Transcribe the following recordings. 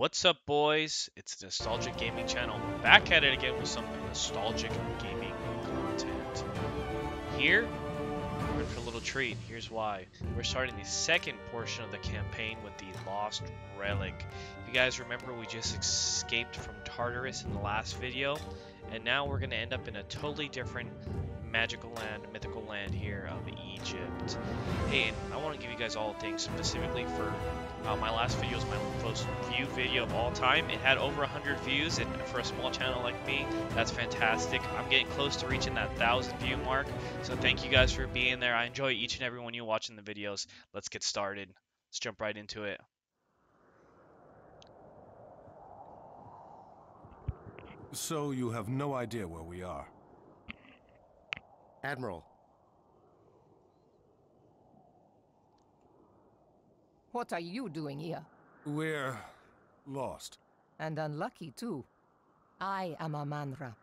What's up, boys? It's the Nostalgic Gaming Channel, back at it again with some nostalgic gaming content. Here, we're in for a little treat. Here's why. We're starting the second portion of the campaign with the Lost Relic. If you guys remember, we just escaped from Tartarus in the last video, and now we're going to end up in a totally different magical land, mythical land here of Egypt. Hey, and I want to give you guys all things specifically for my last video is my most viewed video of all time. It had over 100 views, and for a small channel like me, that's fantastic. I'm getting close to reaching that 1,000 view mark, so thank you guys for being there. I enjoy each and every one of you watching the videos. Let's get started. Let's jump right into it. So you have no idea where we are? Admiral. What are you doing here? We're lost. And unlucky, too. I am Amanra.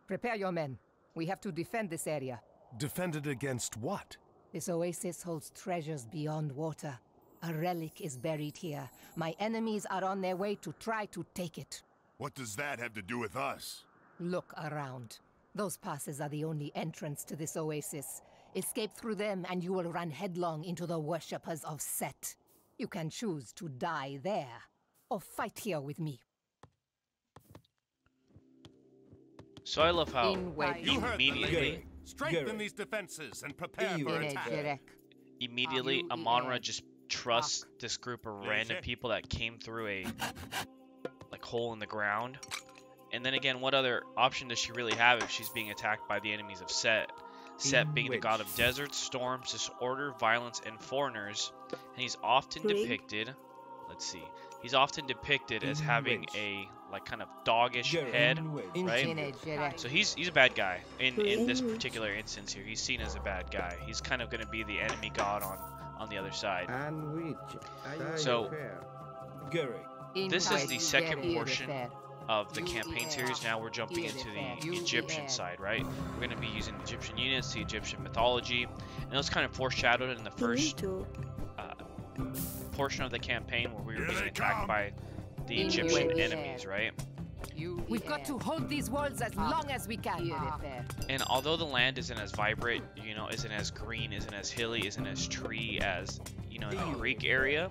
Prepare your men. We have to defend this area. Defend it against what? This oasis holds treasures beyond water. A relic is buried here. My enemies are on their way to try to take it. What does that have to do with us? Look around. Those passes are the only entrance to this oasis. Escape through them and you will run headlong into the worshippers of Set. You can choose to die there, or fight here with me. So I love how You heard immediately, Strengthen these defenses and prepare for attack. Amanra just trusts this group of random people that came through a hole in the ground. And then again, what other option does she really have if she's being attacked by the enemies of Set? Set being the god of deserts, storms, disorder, violence, and foreigners. And he's often depicted, he's often depicted as having a kind of doggish head, right? So he's a bad guy in this particular instance here. He's seen as a bad guy. He's kind of going to be the enemy god on the other side. So this is the second portion of the campaign series. Now we're jumping into the Egyptian side, right? We're going to be using the Egyptian units, the Egyptian mythology, and it was kind of foreshadowed in the first portion of the campaign where we were being attacked by the Egyptian enemies, right? We've got to hold these walls as long as we can. And although the land isn't as vibrant, isn't as green, isn't as hilly, isn't as tree as, the Greek area,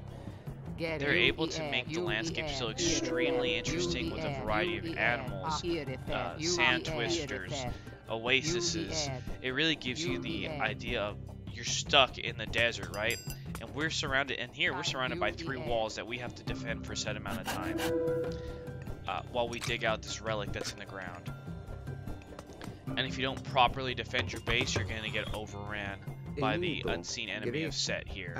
they're able to make the landscape so extremely interesting with a variety of animals, sand twisters, oases. It really gives you the idea of you're stuck in the desert, right? And we're surrounded, and here we're surrounded by 3 walls that we have to defend for a set amount of time while we dig out this relic that's in the ground. And if you don't properly defend your base, you're going to get overran by the unseen enemy of Set here,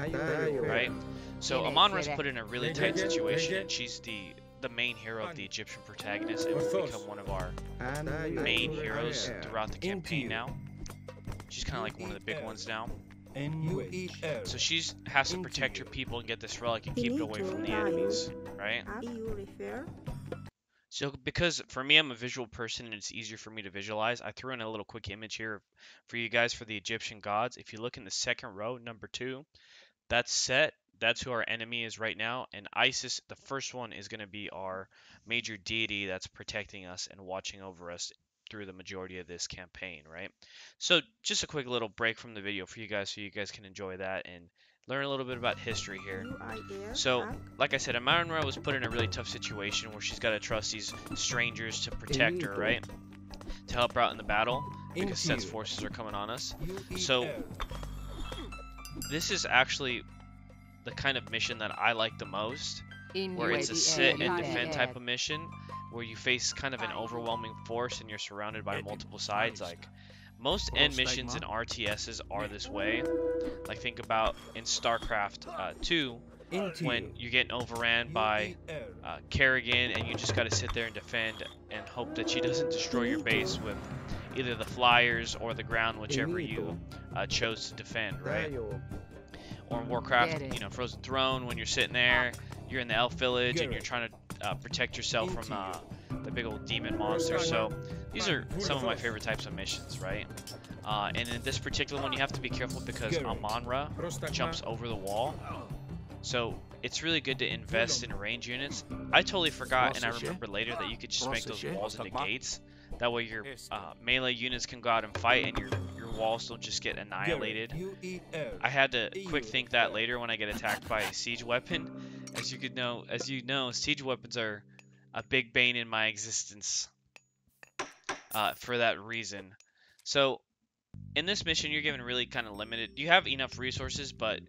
right? So Amanra's put in a really tight situation, and she's the main hero of the Egyptian protagonist, and will become one of our main heroes throughout the campaign now. She's kind of like one of the big ones now. So she has to protect her people and get this relic and keep it away from the enemies, right? So because for me, I'm a visual person and it's easier for me to visualize, I threw in a little quick image here for you guys for the Egyptian gods. If you look in the second row, number 2, that's Set. That's who our enemy is right now. And Isis, the first one, is going to be our major deity that's protecting us and watching over us through the majority of this campaign, right? So just a quick little break from the video for you guys so you guys can enjoy that and learn a little bit about history here. So, like I said, Amanra was put in a really tough situation where she's got to trust these strangers to protect her, right? To help her out in the battle because Set's forces are coming on us. So, this is actually the kind of mission that I like the most, where it's a sit and defend type of mission, where you face kind of an overwhelming force and you're surrounded by multiple sides. Like most end missions in RTSs are this way. Like think about in StarCraft 2 when you're getting overran by Kerrigan and you just got to sit there and defend and hope that she doesn't destroy your base with either the flyers or the ground, whichever you chose to defend, right? Or in Warcraft, Frozen Throne, when you're sitting there, you're in the elf village and you're trying to protect yourself from the big old demon monster. So these are some of my favorite types of missions, right? And in this particular one, you have to be careful because Amanra jumps over the wall. So it's really good to invest in range units. I totally forgot, and I remember later that you could just make those walls into gates. That way your melee units can go out and fight, and your walls don't just get annihilated. I had to quick think that later when I get attacked by a siege weapon. As you know, siege weapons are a big bane in my existence. For that reason. So in this mission, you're given really kind of limited. You have enough resources, but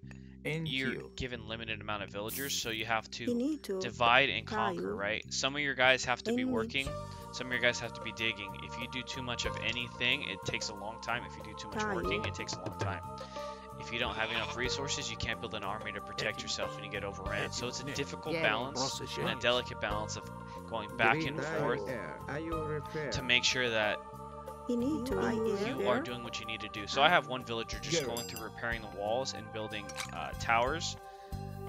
you're given limited amount of villagers, so you have to divide and conquer, right? Some of your guys have to be working, some of your guys have to be digging. If you do too much of anything, it takes a long time. If you do too much working, it takes a long time. If you don't have enough resources, you can't build an army to protect yourself and you get overran. So it's a difficult balance and a delicate balance of going back and forth to make sure that you are doing what you need to do. So I have one villager just going through repairing the walls and building towers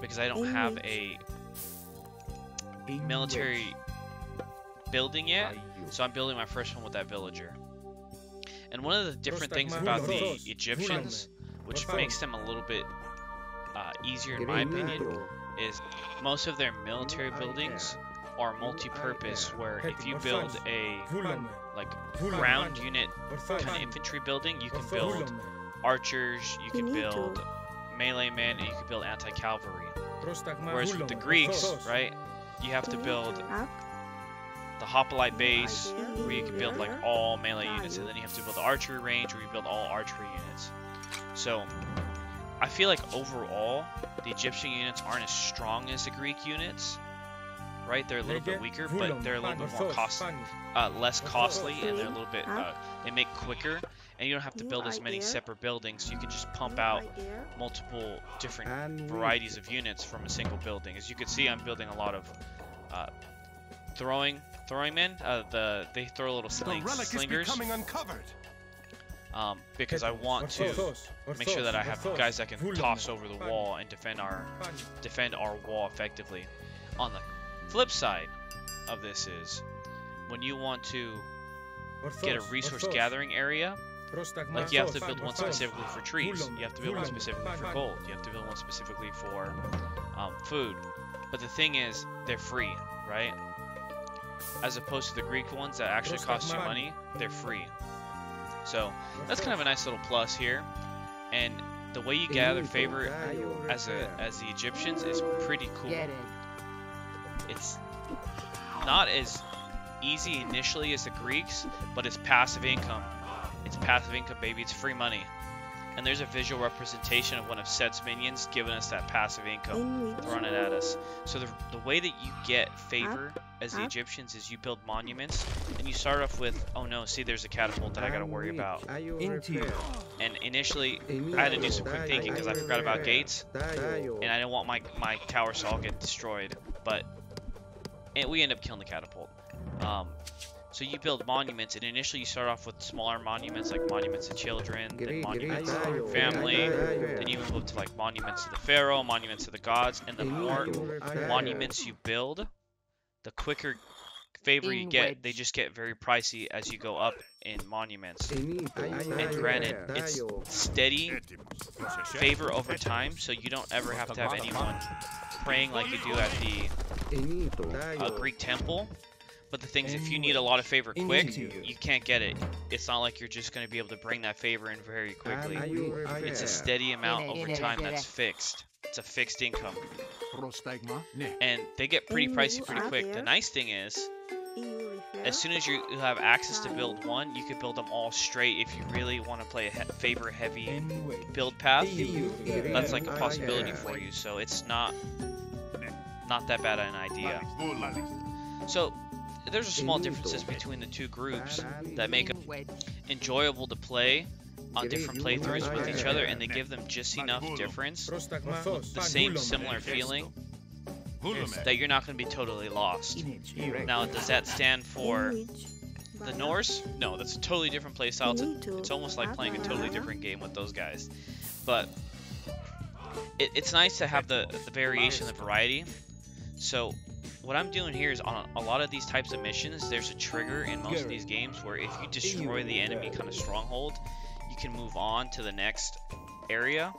because I don't have a military building yet. So I'm building my first one with that villager. And one of the different things about the Egyptians, which makes them a little bit easier in my opinion, is most of their military buildings are multi-purpose, where if you build a ground unit kind of infantry building, you can build archers, you can build melee men, and you can build anti-cavalry. Whereas with the Greeks, right, you have to build the hoplite base, where you can build like all melee units, and then you have to build the archery range, where you build all archery units. So I feel like overall the Egyptian units aren't as strong as the Greek units, right? They're a little bit weaker, but they're a little bit more less costly, and they're a little bit they make quicker, and you don't have to build as many separate buildings. You can just pump out multiple different varieties of units from a single building. As you can see, I'm building a lot of throwing men. They throw little slingers. Because I want to make sure that I have guys that can toss over the wall and defend our wall effectively. On the flip side of this is when you want to get a resource gathering area, like you have to build one specifically for trees, you have to build one specifically for gold, you have to build one specifically for food. But the thing is, they're free, right? As opposed to the Greek ones that actually cost you money, they're free. So that's kind of a nice little plus here, and the way you gather favor as the Egyptians is pretty cool. It's not as easy initially as the Greeks, but it's passive income. It's passive income, baby. It's free money. And there's a visual representation of one of Set's minions giving us that passive income, throwing it at us. So the way that you get favor as the Egyptians is you build monuments, and you start off with, oh no, see there's a catapult that I gotta worry about. And initially, I had to do some quick thinking because I forgot about gates, and I didn't want my towers to all get destroyed, but we end up killing the catapult. So you build monuments, and initially you start off with smaller monuments, like monuments to children, then monuments to your family, then you move up to like monuments to the pharaoh, monuments to the gods, and the more monuments you build, the quicker favor you get. They just get very pricey as you go up in monuments. And granted, it's steady favor over time, so you don't ever have to have anyone praying like you do at the Greek temple. But the thing is, if you need a lot of favor quick, you can't get it. It's not like you're just going to be able to bring that favor in very quickly. It's a steady amount over time that's fixed. It's a fixed income. And they get pretty pricey pretty quick. The nice thing is, as soon as you have access to build one, you can build them all straight if you really want to play a favor heavy build path. That's like a possibility for you. So it's not that bad an idea. So there's a small differences between the two groups that make them enjoyable to play on different playthroughs with each other, and they give them just enough difference, the same similar feeling, that you're not going to be totally lost. Now, does that stand for the Norse? No, that's a totally different playstyle. It's almost like playing a totally different game with those guys. But it's nice to have the variation, the variety. So what I'm doing here is on a lot of these types of missions, there's a trigger in most of these games where if you destroy the enemy kind of stronghold, you can move on to the next area.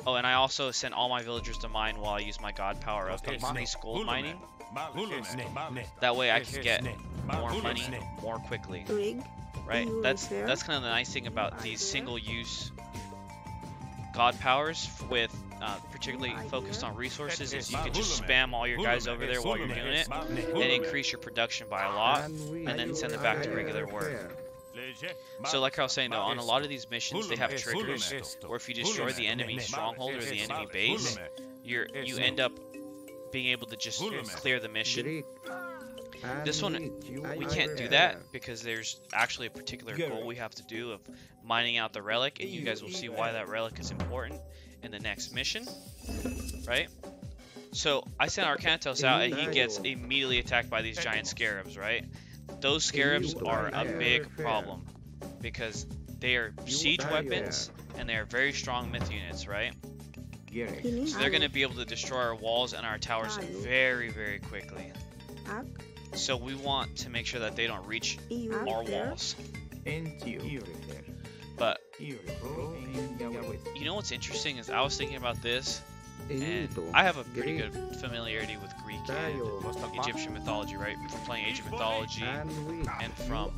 Oh, and I also sent all my villagers to mine while I use my god power up, increase gold mining. That way I can get more money more quickly. Right? That's kind of the nice thing about these single-use god powers with particularly focused on resources is you can just spam all your guys over there while you're doing it and increase your production by a lot and then send them back to regular work. So like I was saying though, on a lot of these missions they have triggers where if you destroy the enemy stronghold or the enemy base, you end up being able to just clear the mission. This one, we can't do that because there's actually a particular goal we have to do of mining out the relic, and you guys will see why that relic is important in the next mission, right? So I sent Arcantos out and he gets immediately attacked by these giant scarabs, right? Those scarabs are a big problem because they are siege weapons and they are very strong myth units, right? So they're going to be able to destroy our walls and our towers very, very quickly. So we want to make sure that they don't reach our walls. But you know what's interesting is I was thinking about this, and I have a pretty good familiarity with Greek and Egyptian mythology, right? From playing Age of Mythology and from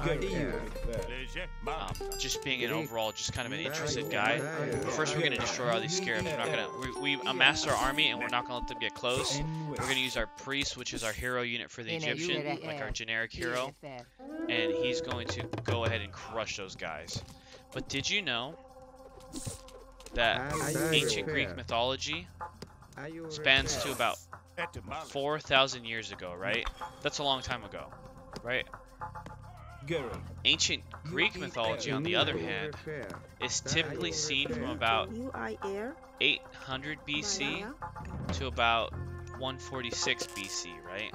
just being an overall just kind of an interested guy. But first we're going to destroy all these scarabs. We're not going to, we amassed our army and we're not going to let them get close. We're going to use our priest, which is our hero unit for the Egyptian, like our generic hero. And he's going to go ahead and crush those guys. But did you know that ancient Greek mythology spans to about 4,000 years ago, right? That's a long time ago, right? Ancient Greek mythology, on the other hand, is typically seen from about 800 BC to about 146 BC, right?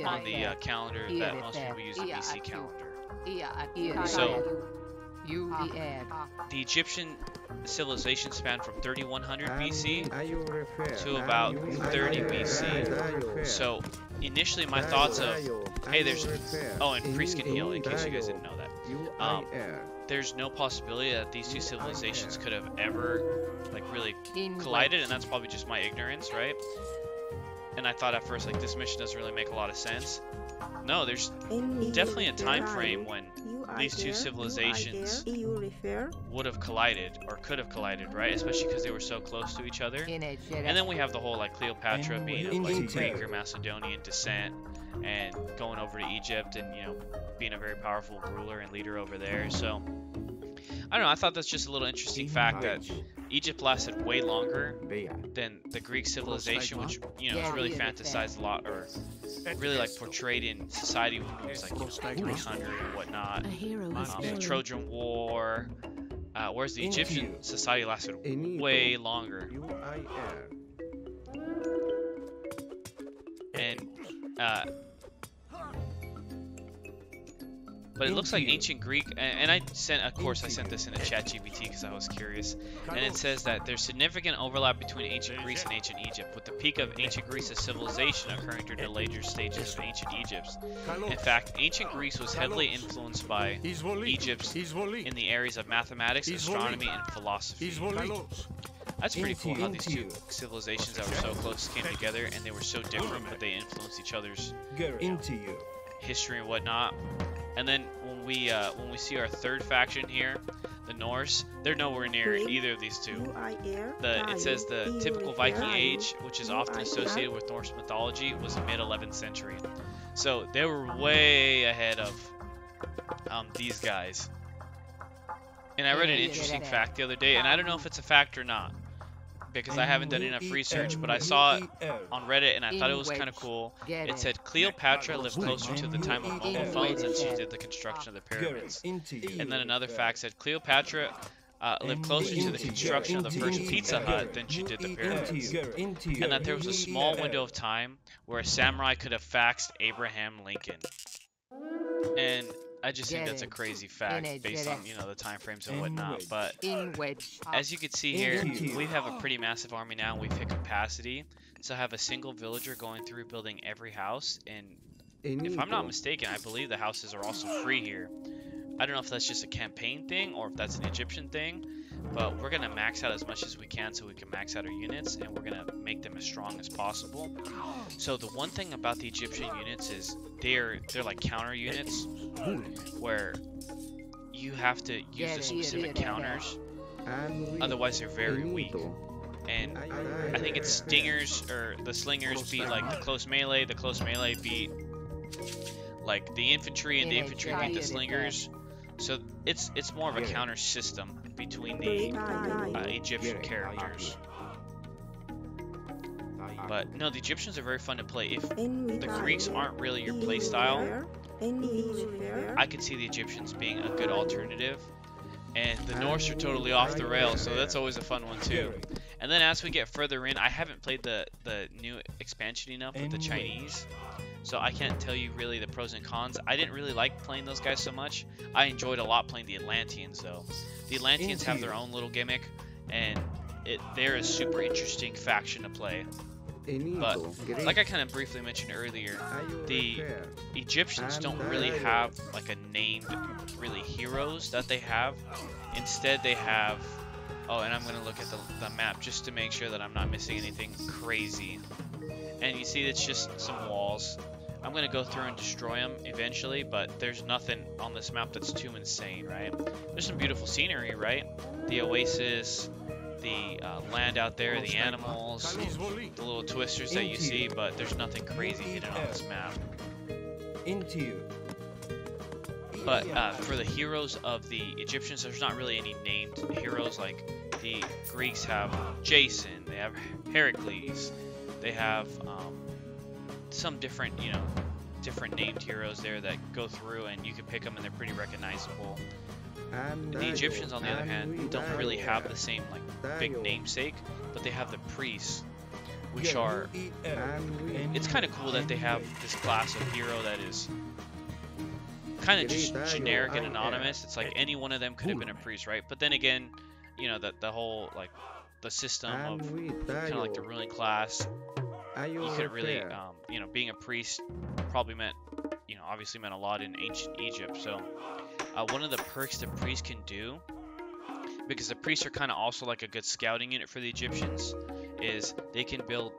On the calendar that most people use, the BC calendar. So the Egyptian civilization spanned from 3100 BC to about 30 BC. So initially my thoughts of, hey, there's, oh, and priest can heal, in case you guys didn't know that. There's no possibility that these two civilizations could have ever, like, really collided, and that's probably just my ignorance, right? And I thought at first, like, this mission doesn't really make a lot of sense. No, there's definitely a time frame when these two civilizations would have collided or could have collided, right? Especially because they were so close to each other. And then we have the whole like Cleopatra being of like Greek or Macedonian descent and going over to Egypt and, you know, being a very powerful ruler and leader over there. So I don't know, I thought that's just a little interesting fact that Egypt lasted way longer than the Greek civilization, which, you know, is really fantasized a lot, or really like portrayed in society when it was like, you know, 300 and whatnot. The Trojan War, whereas the Egyptian society lasted way longer. And but it looks like ancient Greek, and I sent this in a chat GPT because I was curious, and it says that there's significant overlap between ancient Greece and ancient Egypt, with the peak of ancient Greece's civilization occurring during the later stages of ancient Egypt. In fact, ancient Greece was heavily influenced by Egypt in the areas of mathematics, astronomy, and philosophy. That's pretty cool how these two civilizations that were so close came together, and they were so different, but they influenced each other's history and whatnot. And then when we see our third faction here, the Norse, they're nowhere near either of these two. It says the typical Viking age, which is often associated with Norse mythology, was the mid-11th century. So they were way ahead of these guys. And I read an interesting fact the other day, and I don't know if it's a fact or not, because I haven't done enough research, but I saw it on Reddit and I thought it was kind of cool. It said Cleopatra lived closer to the time of mobile phones than she did the construction of the pyramids. And then another fact said Cleopatra lived closer to the construction of the first Pizza Hut than she did the pyramids. And that there was a small window of time where a samurai could have faxed Abraham Lincoln. And I just think that's a crazy fact based on, you know, the time frames and whatnot. But as you can see here, we have a pretty massive army now, and we've hit capacity. So I have a single villager going through building every house, and if I'm not mistaken, I believe the houses are also free here. I don't know if that's just a campaign thing or if that's an Egyptian thing, but we're gonna max out as much as we can so we can max out our units, and we're gonna make them as strong as possible. So the one thing about the Egyptian units is they're like counter units, where you have to use the specific counters, otherwise they're very weak. And I think it's stingers, or the slingers beat like the close melee beat like the infantry, and the infantry beat the slingers. So it's more of a counter system between the Egyptian characters. But no, the Egyptians are very fun to play. If the Greeks aren't really your playstyle, I could see the Egyptians being a good alternative. And the Norse are totally off the rails, so that's always a fun one too. And then as we get further in, I haven't played the new expansion enough with the Chinese, so I can't tell you really the pros and cons. I didn't really like playing those guys so much. I enjoyed a lot playing the Atlanteans though. The Atlanteans have their own little gimmick, and they're a super interesting faction to play. But like I kind of briefly mentioned earlier, the Egyptians don't really have like a named really heroes that they have. Instead they have, oh, and I'm going to look at the map just to make sure that I'm not missing anything crazy. And you see it's just some walls. I'm going to go through and destroy them eventually, but there's nothing on this map that's too insane, right? There's some beautiful scenery, right? The oasis, the land out there, the animals, the little twisters that you see, but there's nothing crazy hidden on this map. But for the heroes of the Egyptians, there's not really any named heroes. Like the Greeks have Jason, they have Heracles, they have some different, different named heroes there that go through, and you can pick them and they're pretty recognizable. The Egyptians, on the other hand, don't really have the same like big namesake, but they have the priests, which are, it's kind of cool that they have this class of hero that is kind of just generic and anonymous. It's like any one of them could have been a priest, right? But then again, the whole like the system of kind of like the ruling class, you couldn't really, being a priest probably meant, obviously meant a lot in ancient Egypt. So one of the perks the priests can do, because the priests are kind of also like a good scouting unit for the Egyptians, is they can build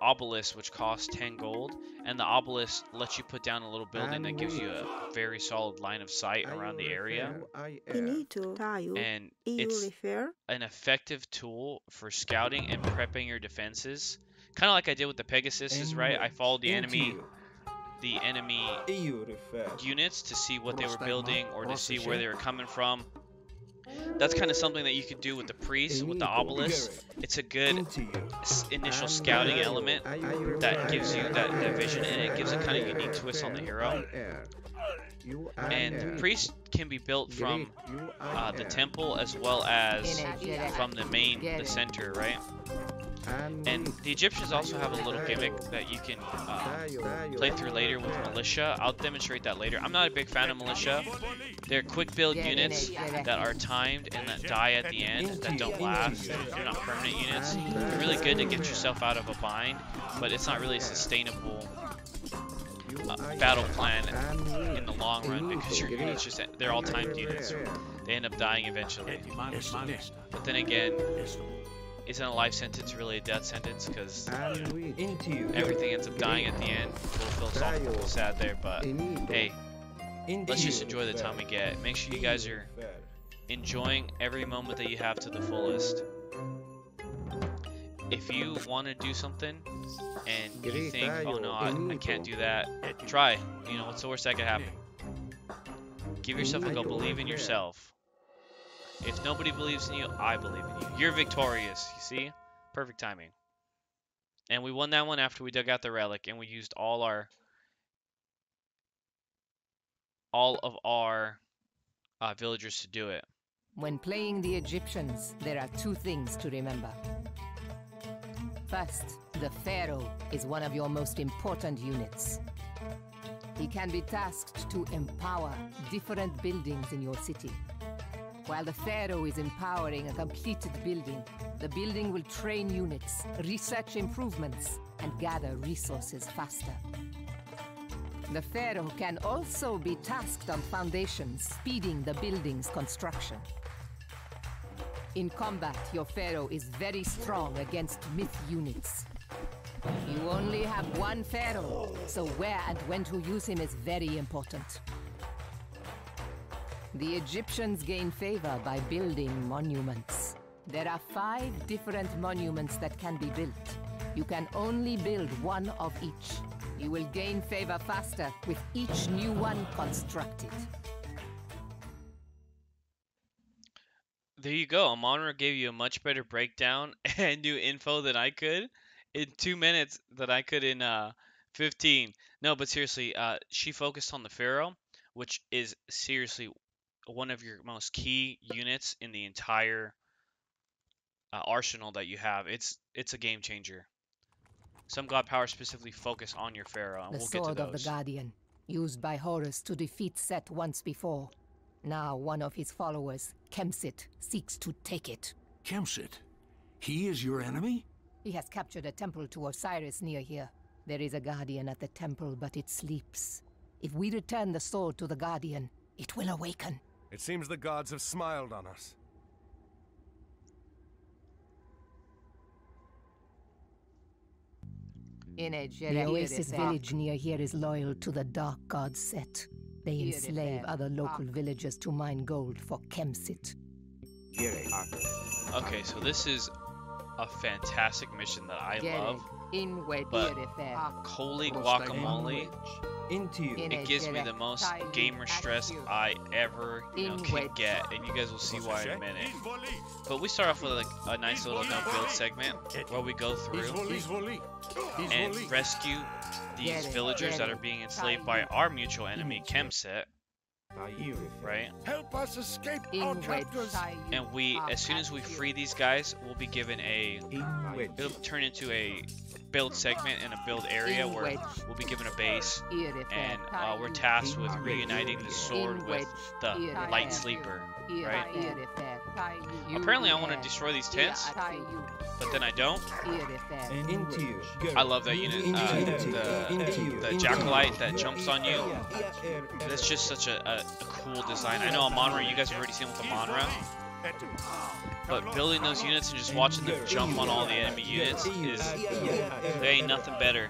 obelisks which cost 10 gold, and the obelisk lets you put down a little building that gives you a very solid line of sight around the area. And it's an effective tool for scouting and prepping your defenses, kind of like I did with the Pegasus, right? I followed the enemy units to see what they were building, or to see where they were coming from. That's kind of something that you could do with the priest, with the obelisk. It's a good initial scouting element that gives you that vision, and it gives a kind of unique twist on the hero. And the priest can be built from the temple as well as from the center, right? And the Egyptians also have a little gimmick that you can play through later with militia. I'll demonstrate that later. I'm not a big fan of militia. They're quick build units that are timed and that die at the end, that don't last. They're not permanent units. They're really good to get yourself out of a bind, but it's not really a sustainable battle plan in the long run, because your units they're all timed units. They end up dying eventually. But then again, isn't a life sentence really a death sentence? Because everything ends up dying at the end. We'll feel sad there, but hey, let's just enjoy the time we get. Make sure you guys are enjoying every moment that you have to the fullest. If you want to do something and you think, oh no, I can't do that, try. What's the worst that could happen? Give yourself a go. Believe in yourself. If nobody believes in you, I believe in you. You're victorious, you see? Perfect timing. And we won that one after we dug out the relic, and we used all of our villagers to do it. When playing the Egyptians, there are two things to remember. First, the Pharaoh is one of your most important units. He can be tasked to empower different buildings in your city. While the Pharaoh is empowering a completed building, the building will train units, research improvements, and gather resources faster. The Pharaoh can also be tasked on foundations, speeding the building's construction. In combat, your pharaoh is very strong against myth units. You only have one pharaoh, so where and when to use him is very important. The Egyptians gain favor by building monuments. There are 5 different monuments that can be built. You can only build one of each. You will gain favor faster with each new one constructed. There you go. Amonra gave you a much better breakdown and new info than I could in 2 minutes than I could in 15. No, but seriously, she focused on the Pharaoh, which is seriously one of your most key units in the entire arsenal that you have. It's a game changer. Some god powers specifically focus on your Pharaoh, and The we'll get to sword of the those. Guardian, used by Horus to defeat Set once before. Now one of his followers, Kemsit, seeks to take it. Kemsit? He is your enemy? He has captured a temple to Osiris near here. There is a Guardian at the temple, but it sleeps. If we return the sword to the Guardian, it will awaken. It seems the gods have smiled on us. The Oasis village near here is loyal to the dark god Set. They enslave other local villagers to mine gold for Kemsit. Okay, so this is a fantastic mission that I love, but holy guacamole, it gives me the most gamer stress I ever can get, and you guys will see why in a minute. But we start off with like a nice little build segment where we go through and rescue these villagers that are being enslaved by our mutual enemy, Kemsit. Right? Help us escape our captors. And as soon as we free these guys, we'll be given it'll turn into a build segment and a build area where we'll be given a base, and we're tasked with reuniting the sword with the light sleeper, right? Apparently I want to destroy these tents, but then I don't. I love that unit, the Jackalite that jumps on you. That's just such a cool design. I know Amonra, you guys have already seen with Amonra, but building those units and just watching them jump on all the enemy units there ain't nothing better.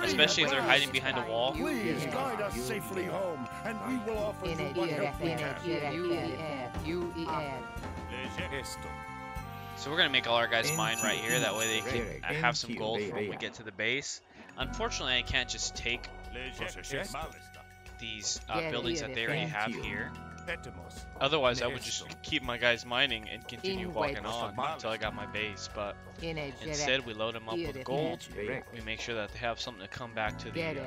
Especially if they're hiding behind a wall. Please guide us safely home, and we will offer you what help we can. So we're gonna make all our guys mine right here. That way they can have some gold for when we get to the base. Unfortunately, I can't just take these buildings that they already have here. Otherwise, I would just keep my guys mining and continue walking on until I got my base. But instead, we load them up with gold. We make sure that they have something to come back to the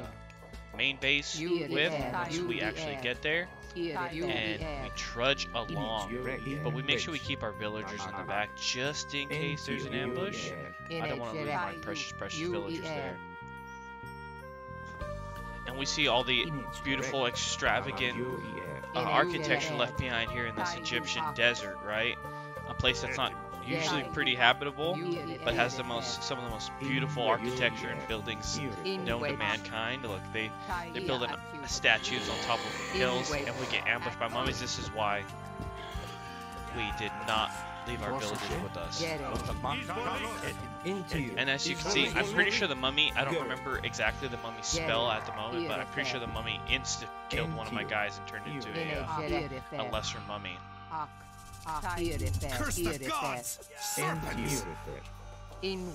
main base with once we actually get there. And we trudge along. But we make sure we keep our villagers in the back just in case there's an ambush. I don't want to lose my precious villagers there. And we see all the beautiful, extravagant architecture left behind here in this Egyptian desert, right? A place that's not usually pretty habitable, but has some of the most beautiful architecture and buildings known to mankind. Look, they're building statues on top of hills, and we get ambushed by mummies. This is why we did not leave our villagers with us. And as you can see, I'm pretty sure the mummy, I don't remember exactly the mummy spell at the moment, but I'm pretty sure the mummy insta-killed one of my guys and turned into a lesser mummy. Curse the gods! Serpents! And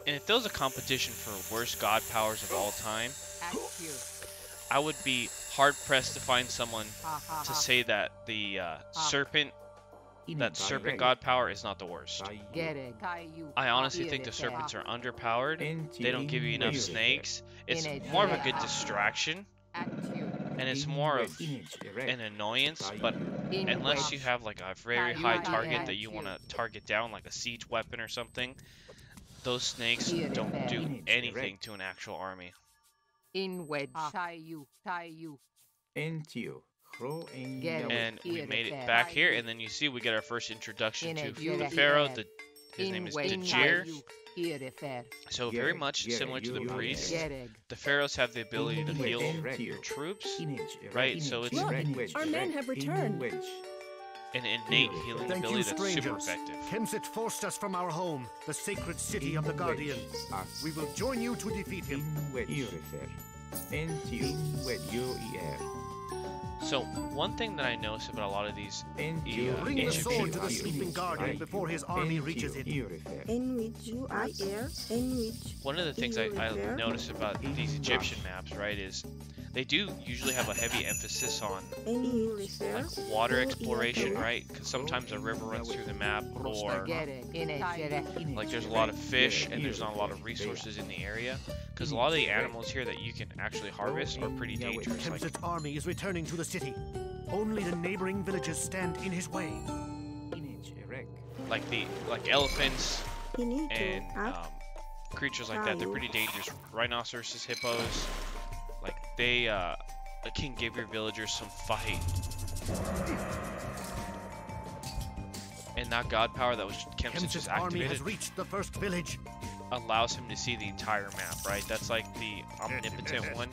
if there was a competition for worst god powers of all time, I would be hard-pressed to find someone to say that the serpent god power is not the worst. I honestly think the serpents are underpowered. They don't give you enough snakes. It's more of a good distraction, and it's more of an annoyance, but unless you have like a very high target that you want to target down, like a siege weapon or something, those snakes don't do anything to an actual army. And we made it back here, and then you see we get our first introduction to the Pharaoh. His name is Dajir. So very much similar to the priests, the pharaohs have the ability to heal your troops, right? So it's Look, our men have returned. an innate healing Thank ability you, that's super strangers. effective. Kemsit forced us from our home, the sacred city of the Guardians. We will join you to defeat him. So one thing that I notice about a lot of these Bring the ancient sword to the peoples, sleeping Guardian before his army reaches it. one of the things I notice about these Egyptian maps, right, is they do usually have a heavy emphasis on like water exploration, right? Because sometimes a river runs through the map, or like there's a lot of fish and there's not a lot of resources in the area. Because a lot of the animals here that you can actually harvest are pretty dangerous. Like, Kemsit's army is returning to the city. Only the neighboring villages stand in his way. like elephants and creatures like that. They're pretty dangerous. Rhinoceroses, hippos, like they can give your villagers some fight. And that god power that was Kemsit just Kemsit's army has activated reached the first village. allows him to see the entire map, right? That's like the omnipotent one.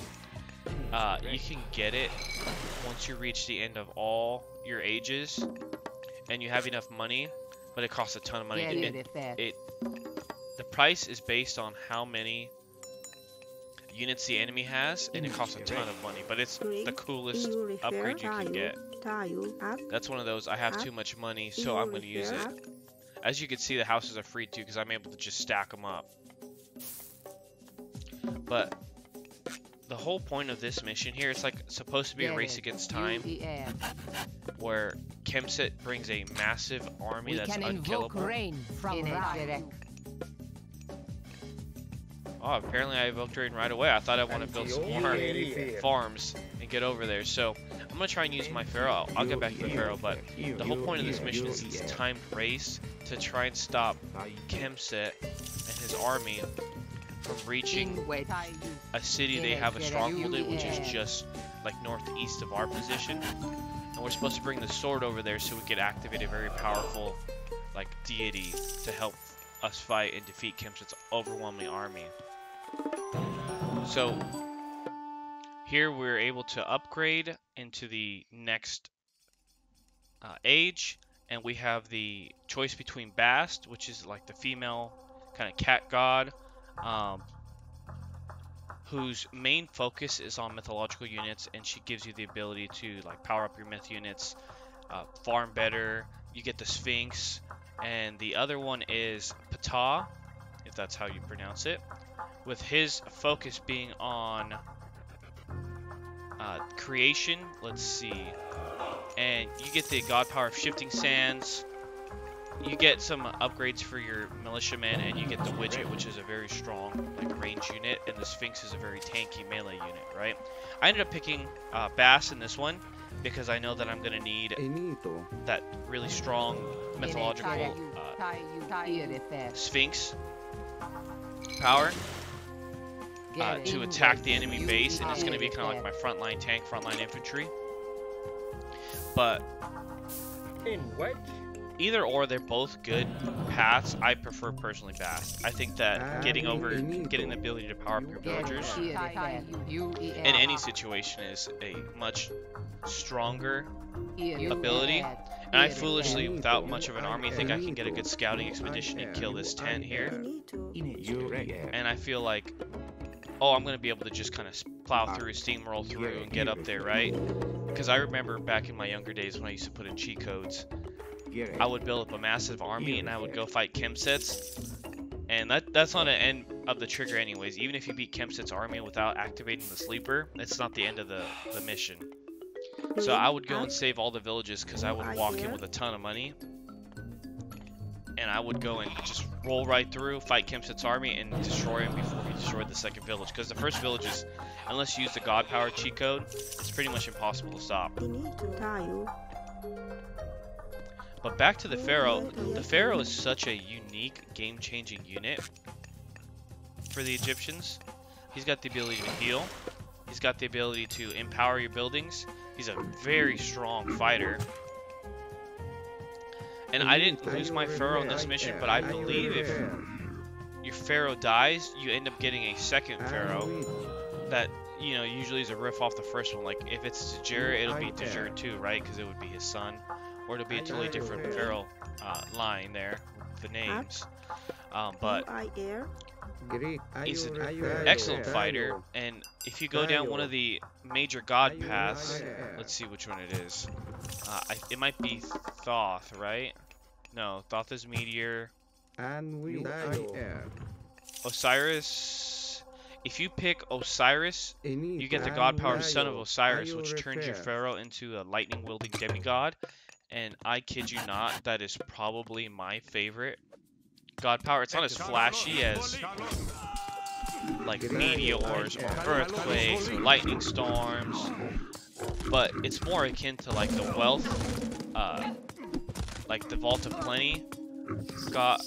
You can get it once you reach the end of all your ages and you have enough money, but it costs a ton of money. The price is based on how many units the enemy has, and it costs a ton of money, but it's the coolest upgrade you can get. That's one of those, I have too much money, so I'm going to use it. As you can see, the houses are free too, because I'm able to just stack them up. But the whole point of this mission here, it's like supposed to be a race against time, where Kemsit brings a massive army that's unkillable. Oh, apparently I evoked rain right away. I thought I want to build some more farms and get over there. So I'm going to try and use my Pharaoh. I'll get back to the Pharaoh, but the whole point of this mission is this timed race to try and stop Kemsit and his army from reaching a city they have a stronghold in, which is just like northeast of our position. And we're supposed to bring the sword over there so we could activate a very powerful like deity to help us fight and defeat Kemsit's overwhelming army. So here we're able to upgrade into the next age, and we have the choice between Bast, which is like the female kind of cat god, whose main focus is on mythological units, and she gives you the ability to like power up your myth units, farm better. You get the Sphinx, and the other one is Ptah, if that's how you pronounce it, with his focus being on creation. Let's see, and you get the god power of shifting sands. You get some upgrades for your militiamen, and you get the widget, which is a very strong like range unit, and the Sphinx is a very tanky melee unit, right? I ended up picking Bass in this one because I know that I'm gonna need that really strong mythological Sphinx power to attack the enemy base, and it's gonna be kind of like my frontline tank, frontline infantry. But either or, they're both good paths. I prefer personally Bast. I think that getting the ability to power up your villagers in any situation is a much stronger ability. And I foolishly, without much of an army, think I can get a good scouting expedition and kill this tent here. And I feel like, oh, I'm going to be able to just kind of plow through, steamroll through, and get up there, right? Because I remember back in my younger days when I used to put in cheat codes, I would build up a massive army and I would go fight Kemsits, and that's not an end of the trigger anyways. Even if you beat Kemsit's army without activating the sleeper, it's not the end of the mission. So I would go and save all the villages because I would walk in with a ton of money, and I would go and just roll right through, fight Kemsit's army, and destroy him before he destroyed the second village. Because the first village is, unless you use the god power cheat code, it's pretty much impossible to stop. But back to the Pharaoh. The Pharaoh is such a unique, game-changing unit for the Egyptians. He's got the ability to heal. He's got the ability to empower your buildings. He's a very strong fighter. And I didn't lose my Pharaoh in this mission, but I believe if your Pharaoh dies, you end up getting a second Pharaoh that, you know, usually is a riff off the first one. Like, if it's Djur, it'll be Djur 2, right? Because it would be his son. or it'll be a totally different Pharaoh line there with the names. But he's an excellent fighter, and if you go down one of the major god paths, let's see which one it is. It might be Thoth, right? No, Thoth is meteor. Osiris. If you pick Osiris, you get the god power son of Osiris, which turns your pharaoh into a lightning wielding demigod. And I kid you not, that is probably my favorite god power. It's not as flashy as like meteors or earthquakes or lightning storms, but it's more akin to like the wealth, like the Vault of Plenty god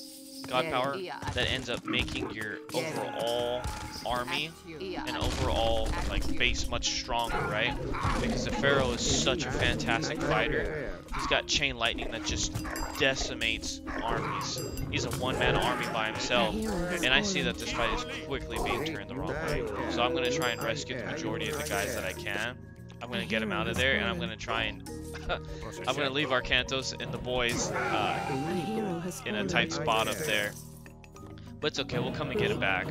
power that ends up making your overall army and overall like base much stronger, right? Because the Pharaoh is such a fantastic fighter. He's got chain lightning that just decimates armies. He's a one-man army by himself, and I see that this fight is quickly being turned the wrong way. So I'm gonna try and rescue the majority of the guys that I can. I'm gonna get him out of there, and I'm gonna try and I'm gonna leave Arcantos and the boys in a tight spot up there. But it's okay, we'll come and get him back.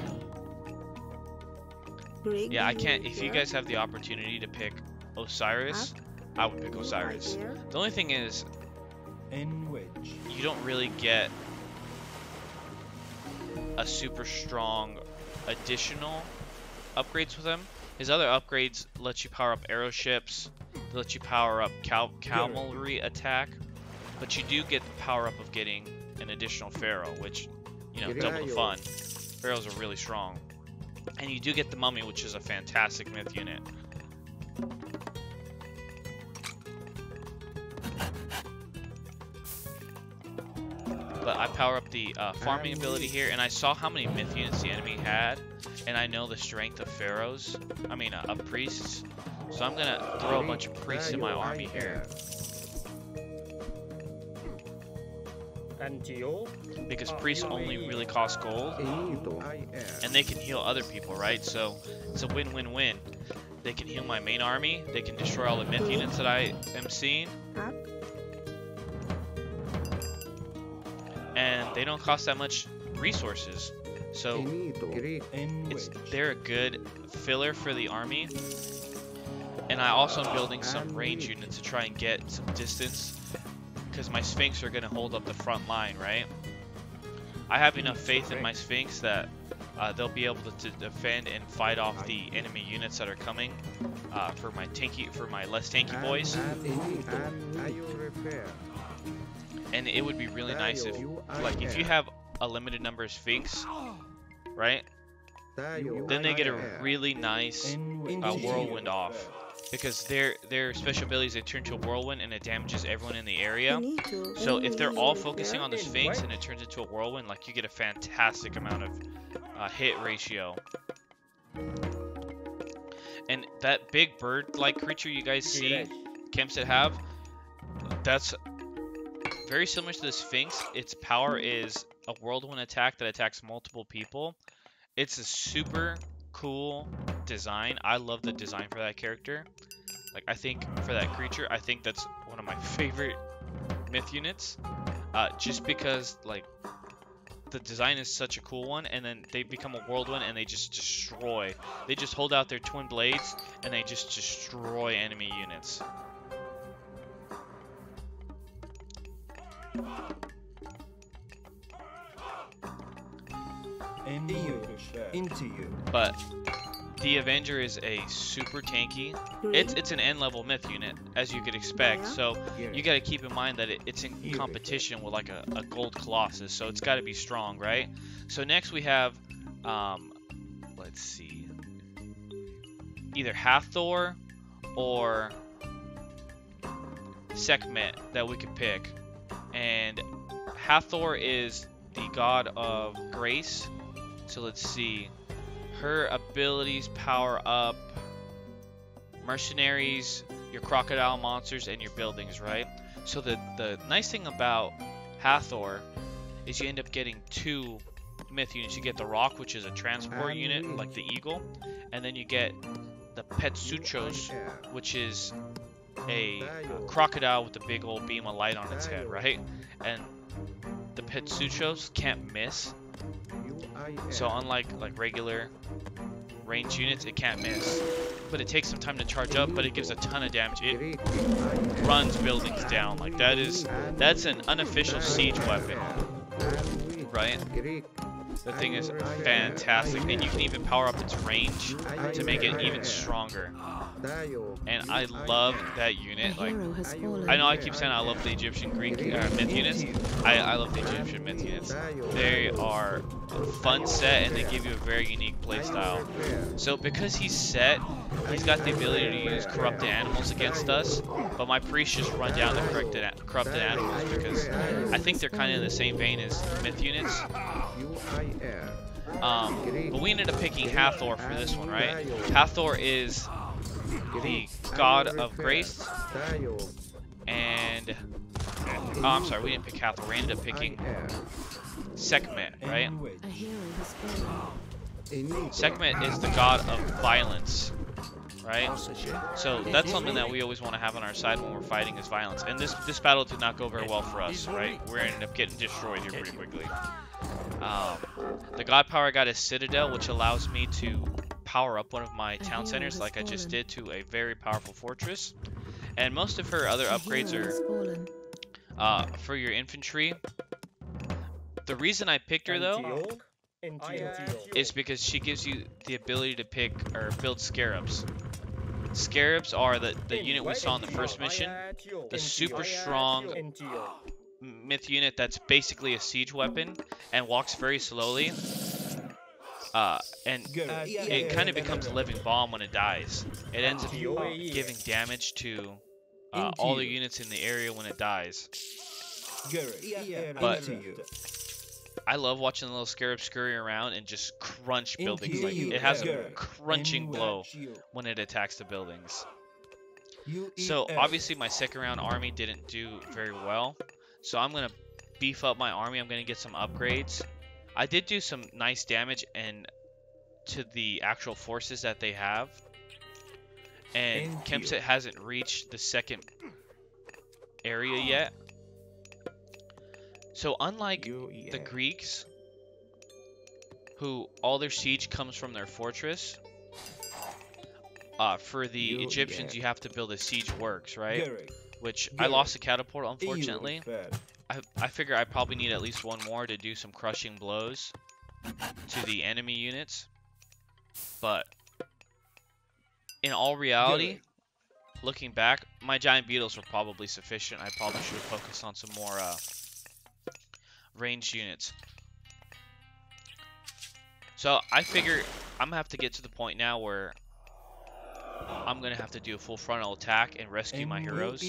Yeah, I can't. If you guys have the opportunity to pick Osiris, I would pick Osiris. The only thing is, you don't really get a super strong additional upgrades with him. His other upgrades let you power up arrow ships, let you power up cavalry attack, but you do get the power up of getting an additional pharaoh, which, you know, double the fun. Pharaohs are really strong. And you do get the mummy, which is a fantastic myth unit. But I power up the farming ability here, and I saw how many myth units the enemy had, and I know the strength of pharaohs, of priests. So I'm gonna throw a bunch of priests in my army here. Because priests only really cost gold, and they can heal other people, right? So it's a win-win-win. They can heal my main army, they can destroy all the myth units that I am seeing, and they don't cost that much resources. So they're a good filler for the army. And I also am building some range units to try and get some distance, because my Sphinx are going to hold up the front line, right? I have enough faith in my Sphinx that they'll be able to defend and fight off the enemy units that are coming for my less tanky boys. And it would be really nice if you have a limited number of Sphinx, right? Then they get a really nice whirlwind off. Because their special abilities, they turn to a whirlwind and it damages everyone in the area. So if they're all focusing on the Sphinx and it turns into a whirlwind, like, you get a fantastic amount of hit ratio. And that big bird-like creature you guys see Kempstead have, that's very similar to the Sphinx. Its power is a whirlwind attack that attacks multiple people. It's a super cool design. I love the design for that character. Like, I think for that creature, I think that's one of my favorite myth units. Just because, like, the design is such a cool one, and then they become a whirlwind and they just destroy. They just hold out their twin blades and they just destroy enemy units. Into you. But the Avenger is a super tanky. It's an N level myth unit, as you could expect. So you got to keep in mind that it's in competition with like a gold Colossus. So it's got to be strong, right? So next we have, let's see, either Hathor or Sekhmet that we could pick. And Hathor is the god of grace. So let's see. Her abilities power up mercenaries, your crocodile monsters, and your buildings, right? So the nice thing about Hathor is you end up getting two myth units. You get the Rock, which is a transport unit, like the Eagle, and then you get the Petsuchos, which is a crocodile with a big old beam of light on its head, right? And the Petsuchos can't miss. So unlike like regular range units, it can't miss. But it takes some time to charge up, but it gives a ton of damage. It runs buildings down. Like that's an unofficial siege weapon, right? The thing is fantastic, and you can even power up its range to make it even stronger. And I love that unit. Like, I know I keep saying I love the Egyptian Greek myth units. I love the Egyptian myth units. They are a fun set, and they give you a very unique playstyle. So because he's set, he's got the ability to use corrupted animals against us. But my priests just run down the corrupted animals because I think they're kind of in the same vein as myth units. But we ended up picking Hathor for this one, right? Hathor is the god of grace, and oh, I'm sorry, we didn't pick Hathor. We ended up picking Sekhmet, right? Sekhmet is the god of violence, right? So that's something that we always want to have on our side when we're fighting is violence. And this battle did not go very well for us, right? We ended up getting destroyed here pretty quickly. The god power got is Citadel, which allows me to power up one of my town centers like I just did to a very powerful fortress. And most of her other upgrades are for your infantry. The reason I picked her though is because she gives you the ability to pick or build scarabs. Scarabs are the unit we saw in the first mission, the super strong myth unit that's basically a siege weapon and walks very slowly. And it kind of becomes a living bomb when it dies. It ends up giving damage to all the units in the area when it dies. But I love watching the little scarab scurry around and just crunch buildings. Like it has a crunching blow when it attacks the buildings. So obviously my second round army didn't do very well. So I'm gonna beef up my army. I'm gonna get some upgrades. I did do some nice damage to the actual forces that they have. And Kempset hasn't reached the second area yet. So unlike the Greeks, who all their siege comes from their fortress, for the Egyptians you have to build a siege works, right? Which I lost a catapult, unfortunately. I figure I probably need at least one more to do some crushing blows to the enemy units. But in all reality, looking back, my giant beetles were probably sufficient. I probably should have focused on some more ranged units. So I figure I'm gonna have to get to the point now where I'm gonna have to do a full frontal attack and rescue my heroes.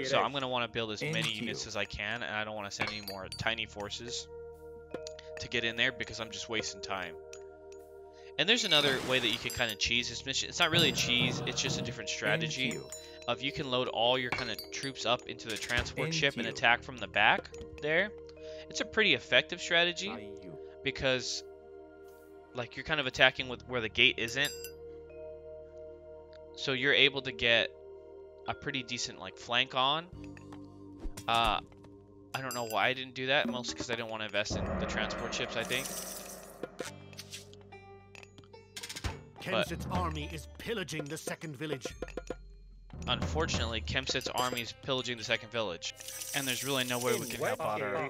So I'm gonna want to build as many units as I can, and I don't want to send any more tiny forces to get in there because I'm just wasting time. And there's another way that you can kind of cheese this mission. It's not really a cheese, it's just a different strategy of you can load all your kind of troops up into the transport ship and attack from the back there. It's a pretty effective strategy because like you're kind of attacking with where the gate isn't. So you're able to get a pretty decent like flank on. I don't know why I didn't do that, mostly because I didn't want to invest in the transport ships, I think. Kempset's army is pillaging the second village. Unfortunately, Kempset's army is pillaging the second village. And there's really no way we can help out our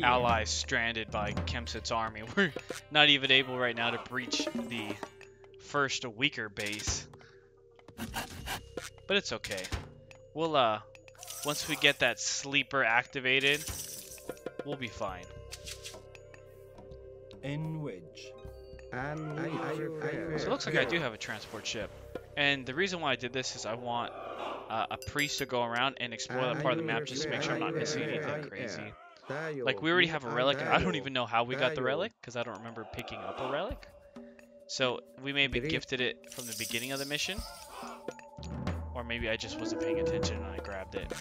allies stranded by Kempset's army. We're not even able right now to breach the first weaker base. But it's okay. We'll, once we get that sleeper activated, we'll be fine. In which? So it looks like I do have a transport ship. And the reason why I did this is I want a priest to go around and explore that part of the map just to make sure I'm not missing anything crazy. Like, we already have a relic, and I don't even know how we got the relic, because I don't remember picking up a relic. So we may have been gifted it from the beginning of the mission. Or maybe I just wasn't paying attention and I grabbed it.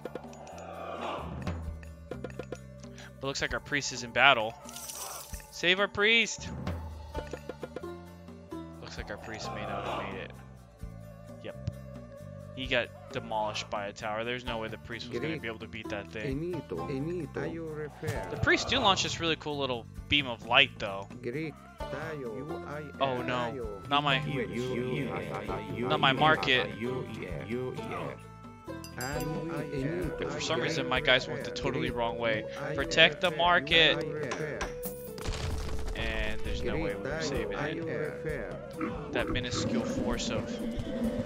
But looks like our priest is in battle. Save our priest! Looks like our priest may not have made it. Yep. He got demolished by a tower. There's no way the priest was going to be able to beat that thing. The priest do launch this really cool little beam of light, though. Oh no, not my market. For some reason, my guys went the totally wrong way. Protect the market. And there's no way we were saving it. That minuscule force of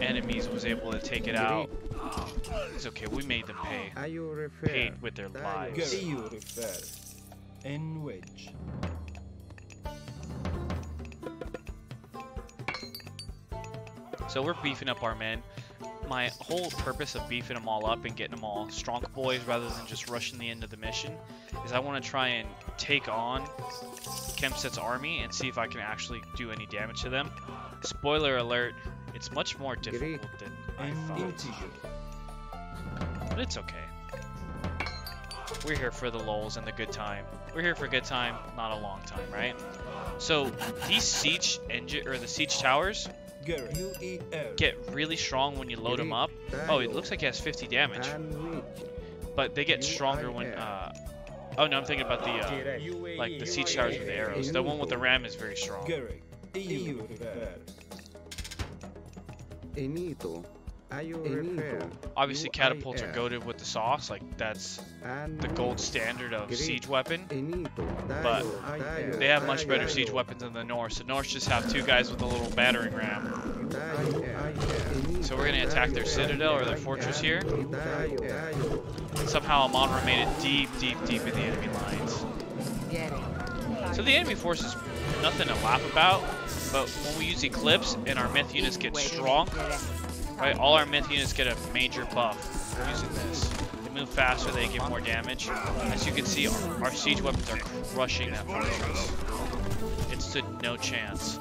enemies was able to take it out. It's okay, we made them pay. Paid with their lives. So we're beefing up our men. My whole purpose of beefing them all up and getting them all strong boys rather than just rushing the end of the mission is I want to try and take on Kempset's army and see if I can actually do any damage to them. Spoiler alert, it's much more difficult than I thought. But it's okay. We're here for the lulz and the good time. We're here for a good time, not a long time, right? So these siege engine or the siege towers get really strong when you load them up. Oh, it looks like he has 50 damage. But they get stronger when oh no, I'm thinking about the like the siege towers with the arrows. The one with the ram is very strong. Obviously catapults are goated with the sauce, like that's the gold standard of siege weapon. But they have much better siege weapons than the Norse. The Norse just have 2 guys with a little battering ram. So we're gonna attack their citadel or their fortress here. And somehow Amonra made it deep in the enemy lines. So the enemy force is nothing to laugh about, but when we use Eclipse and our myth units get strong, right, all our myth units get a major buff using this. They move faster, they get more damage. As you can see, our siege weapons are crushing that fortress. It stood no chance.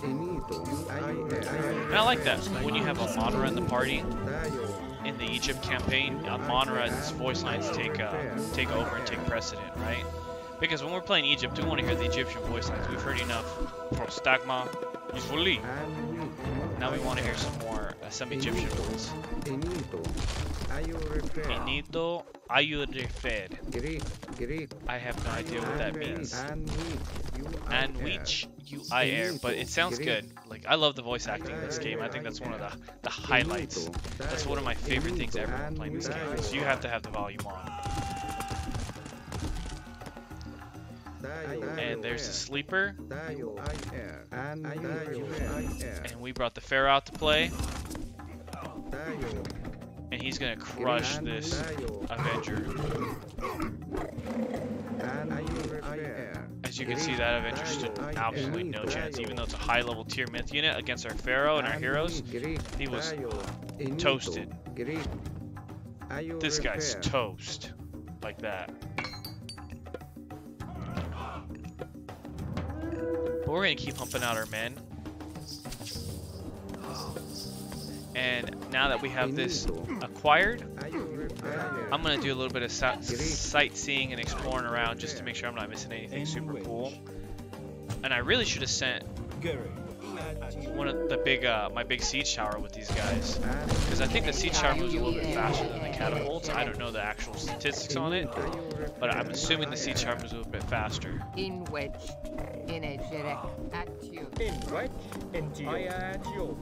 And I like that. When you have Amonra in the party, in the Egypt campaign, Amonra's voice lines take over and take precedent, right? Because when we're playing Egypt, we want to hear the Egyptian voice lines. We've heard enough Prostagma, Yusvuli. Now we want to hear some more some Egyptian ones. Enito ayurefer. I have no idea what that means. And which UIR, but it sounds good. Like, I love the voice acting in this game. I think that's one of the highlights. That's one of my favorite things ever when playing this game. So you have to have the volume on. And there's the sleeper. And we brought the Pharaoh out to play. And he's gonna crush this Avenger. As you can see, that Avenger stood absolutely no chance. Even though it's a high level tier myth unit against our Pharaoh and our heroes, he was toasted. This guy's toast. Like that. But we're going to keep pumping out our men. And now that we have this acquired, I'm going to do a little bit of sightseeing and exploring around just to make sure I'm not missing anything super cool. And I really should have sent one of the my big siege tower with these guys, because I think the siege tower moves a little bit faster than the catapults. I don't know the actual statistics on it, but I'm assuming the siege tower moves a little bit faster. In wedge, in a direct at you. In wedge, in I at you.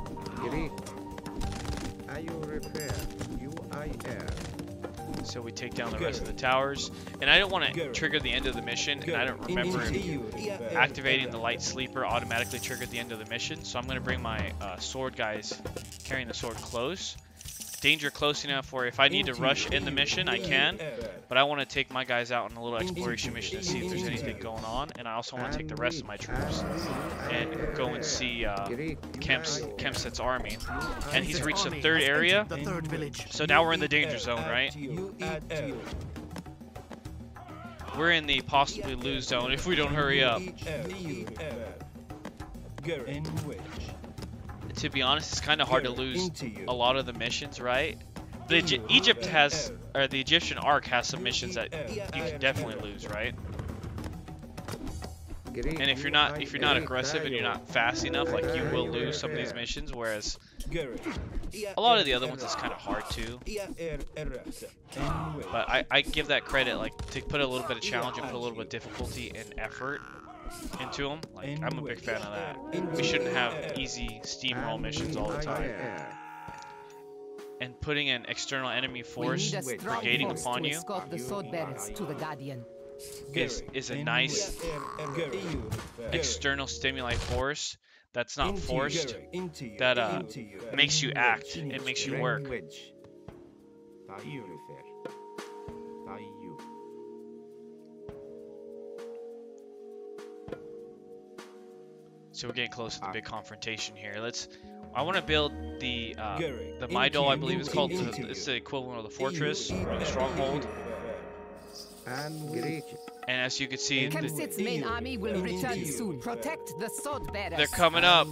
So we take down the rest of the towers, and I don't want to trigger the end of the mission, and I don't remember if activating the light sleeper automatically triggered the end of the mission, so I'm going to bring my sword guys carrying the sword close. Danger close enough where if I need to rush in the mission, I can, but I want to take my guys out on a little exploration mission to see if there's anything going on, and I also want to take the rest of my troops and go and see Kempset's army. And he's reached the 3rd area, so now we're in the danger zone, right? We're in the possibly lose zone if we don't hurry up. To be honest, it's kind of hard to lose a lot of the missions, right? Egypt has, or the Egyptian Ark has some missions that you can definitely lose, right? And if you're not aggressive and you're not fast enough, like you will lose some of these missions. Whereas a lot of the other ones is kind of hard too. But I give that credit, like to put a little bit of challenge and put a little bit of difficulty and effort into them. Like I'm a big fan of that. We shouldn't have easy steamroll missions all the time. And putting an external enemy force brigading upon you escort the sword bearers to the Guardian. is a nice external stimuli force that's not forced, that makes you act, it makes you work. So we're getting close to the big confrontation here. I want to build the Midol, I believe it's called. It's the equivalent of the fortress or the stronghold. And as you can see, Kemsit's main army will return soon. Protect the sword bearers. they're coming up.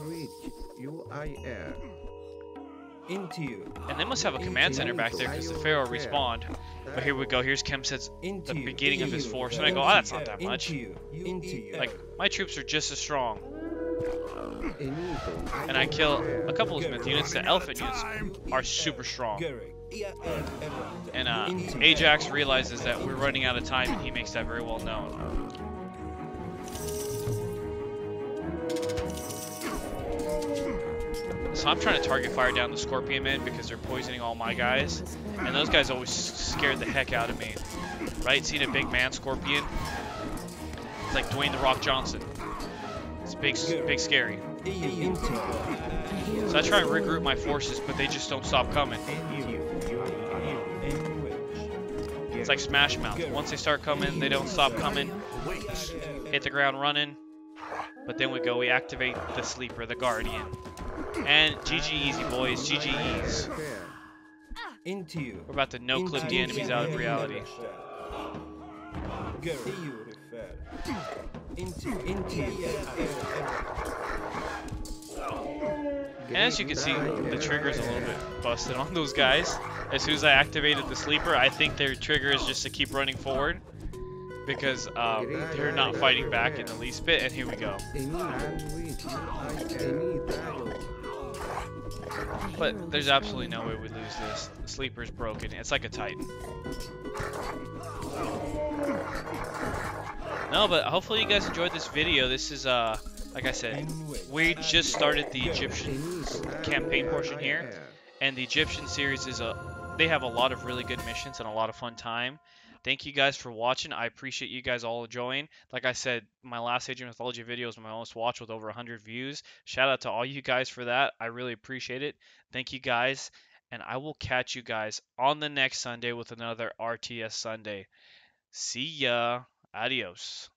And they must have a command center back there because the Pharaoh respawned. But here we go. Here's Kemsit's, the beginning of his force. And I go, oh, that's not that much. Like, my troops are just as strong. And I kill a couple of his myth units. The elephant units are super strong. And Ajax realizes that we're running out of time, and he makes that very well known. So I'm trying to target fire down the Scorpion men because they're poisoning all my guys. And those guys always scared the heck out of me. Right? Seeing a big man Scorpion, it's like Dwayne "The Rock" Johnson. It's big scary. So I try and regroup my forces, but they just don't stop coming. It's like Smash Mouth. Once they start coming, they don't stop coming. Hit the ground running. But then we activate the Sleeper, the Guardian. And GG easy, boys. GG ease. We're about to no-clip the enemies out of reality. And as you can see, the trigger's a little bit busted on those guys. As soon as I activated the Sleeper, I think their trigger is just to keep running forward. Because they're not fighting back in the least bit, and here we go. But there's absolutely no way we lose this. The Sleeper's broken. It's like a Titan. No, but hopefully you guys enjoyed this video. This is, like I said, we just started the Egyptian campaign portion here. And the Egyptian series is they have a lot of really good missions and a lot of fun time. Thank you guys for watching. I appreciate you guys all enjoying. Like I said, my last Age of Mythology video was my most watched with over 100 views. Shout out to all you guys for that. I really appreciate it. Thank you guys. And I will catch you guys on the next Sunday with another RTS Sunday. See ya. Adios.